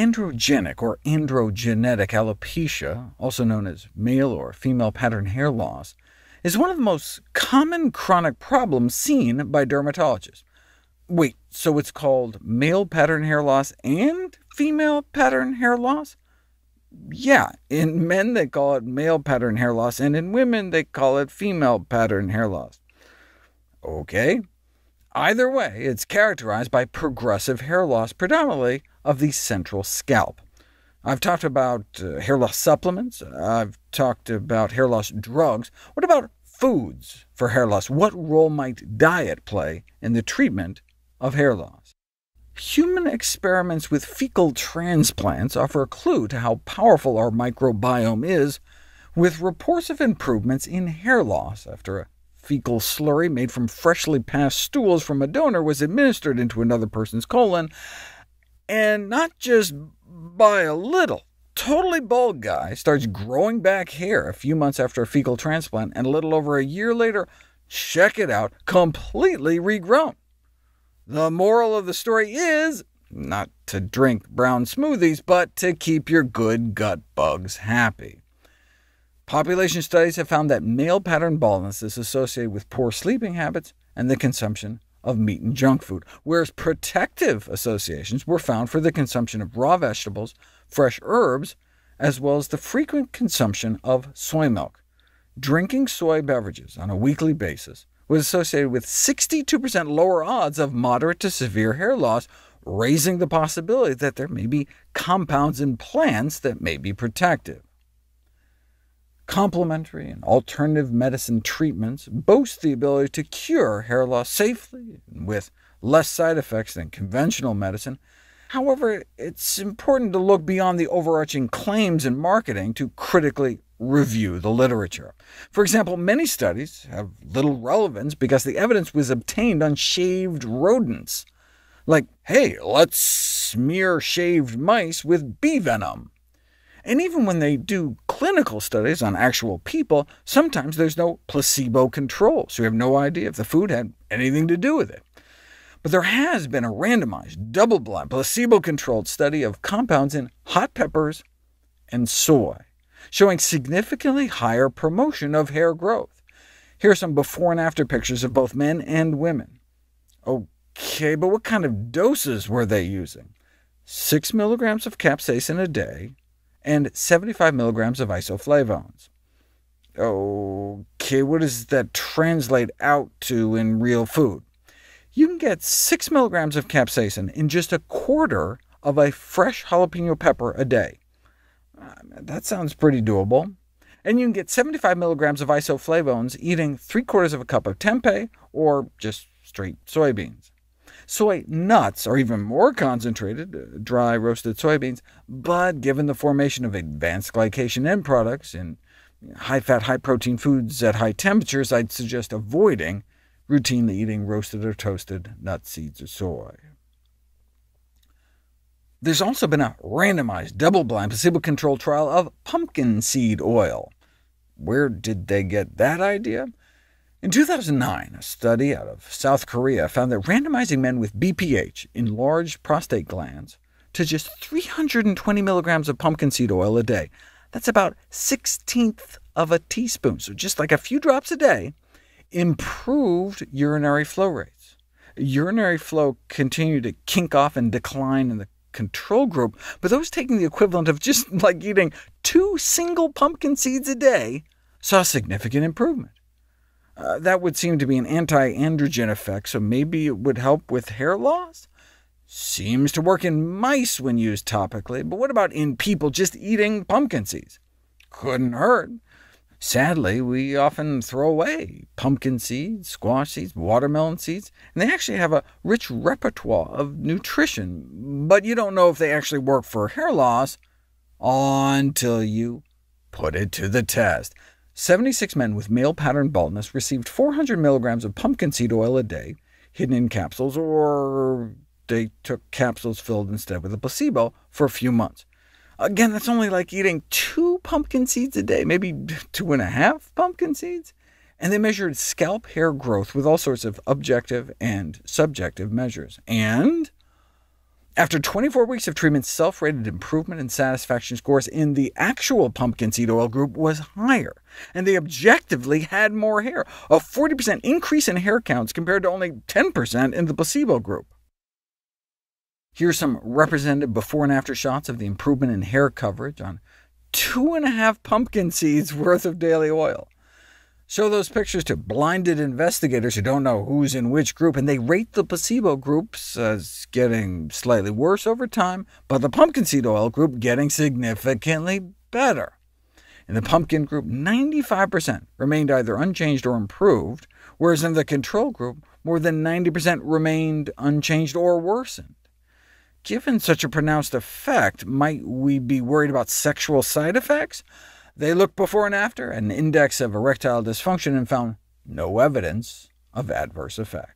Androgenic or androgenetic alopecia, also known as male or female pattern hair loss, is one of the most common chronic problems seen by dermatologists. Wait, so it's called male pattern hair loss and female pattern hair loss? Yeah, in men they call it male pattern hair loss, and in women they call it female pattern hair loss. OK. Either way, it's characterized by progressive hair loss, predominantly of the central scalp. I've talked about hair loss supplements. I've talked about hair loss drugs. What about foods for hair loss? What role might diet play in the treatment of hair loss? Human experiments with fecal transplants offer a clue to how powerful our microbiome is, with reports of improvements in hair loss after a fecal slurry made from freshly passed stools from a donor was administered into another person's colon, and not just by a little. Totally bald guy starts growing back hair a few months after a fecal transplant, and a little over a year later, check it out, completely regrown. The moral of the story is not to drink brown smoothies, but to keep your good gut bugs happy. Population studies have found that male pattern baldness is associated with poor sleeping habits and the consumption of meat and junk food, whereas protective associations were found for the consumption of raw vegetables, fresh herbs, as well as the frequent consumption of soy milk. Drinking soy beverages on a weekly basis was associated with 62% lower odds of moderate to severe hair loss, raising the possibility that there may be compounds in plants that may be protective. Complementary and alternative medicine treatments boast the ability to cure hair loss safely and with less side effects than conventional medicine. However, it's important to look beyond the overarching claims in marketing to critically review the literature. For example, many studies have little relevance because the evidence was obtained on shaved rodents. Like, hey, let's smear shaved mice with bee venom. And even when they do clinical studies on actual people, sometimes there's no placebo control, so you have no idea if the food had anything to do with it. But there has been a randomized, double-blind, placebo-controlled study of compounds in hot peppers and soy, showing significantly higher promotion of hair growth. Here are some before and after pictures of both men and women. OK, but what kind of doses were they using? 6 milligrams of capsaicin a day, and 75 milligrams of isoflavones. OK, what does that translate out to in real food? You can get 6 milligrams of capsaicin in just a quarter of a fresh jalapeno pepper a day. That sounds pretty doable. And you can get 75 milligrams of isoflavones eating 3/4 of a cup of tempeh, or just straight soybeans. Soy nuts are even more concentrated, dry roasted soybeans, but given the formation of advanced glycation end products in high-fat, high-protein foods at high temperatures, I'd suggest avoiding routinely eating roasted or toasted nuts, seeds, or soy. There's also been a randomized, double-blind, placebo-controlled trial of pumpkin seed oil. Where did they get that idea? In 2009, a study out of South Korea found that randomizing men with BPH, enlarged prostate glands, to just 320 milligrams of pumpkin seed oil a day, that's about 1/16 of a teaspoon, so just like a few drops a day, improved urinary flow rates. Urinary flow continued to kink off and decline in the control group, but those taking the equivalent of just like eating 2 single pumpkin seeds a day saw significant improvement. That would seem to be an anti-androgen effect, so maybe it would help with hair loss? Seems to work in mice when used topically, but what about in people just eating pumpkin seeds? Couldn't hurt. Sadly, we often throw away pumpkin seeds, squash seeds, watermelon seeds, and they actually have a rich repertoire of nutrition, but you don't know if they actually work for hair loss until you put it to the test. 76 men with male pattern baldness received 400 milligrams of pumpkin seed oil a day, hidden in capsules, or they took capsules filled instead with a placebo for a few months. Again, that's only like eating 2 pumpkin seeds a day, maybe 2.5 pumpkin seeds, and they measured scalp hair growth with all sorts of objective and subjective measures. And After 24 weeks of treatment, self-rated improvement in satisfaction scores in the actual pumpkin seed oil group was higher, and they objectively had more hair, a 40% increase in hair counts compared to only 10% in the placebo group. Here's some representative before and after shots of the improvement in hair coverage on 2.5 pumpkin seeds worth of daily oil. Show those pictures to blinded investigators who don't know who's in which group, and they rate the placebo groups as getting slightly worse over time, but the pumpkin seed oil group getting significantly better. In the pumpkin group, 95% remained either unchanged or improved, whereas in the control group, more than 90% remained unchanged or worsened. Given such a pronounced effect, might we be worried about sexual side effects? They looked before and after an index of erectile dysfunction and found no evidence of adverse effects.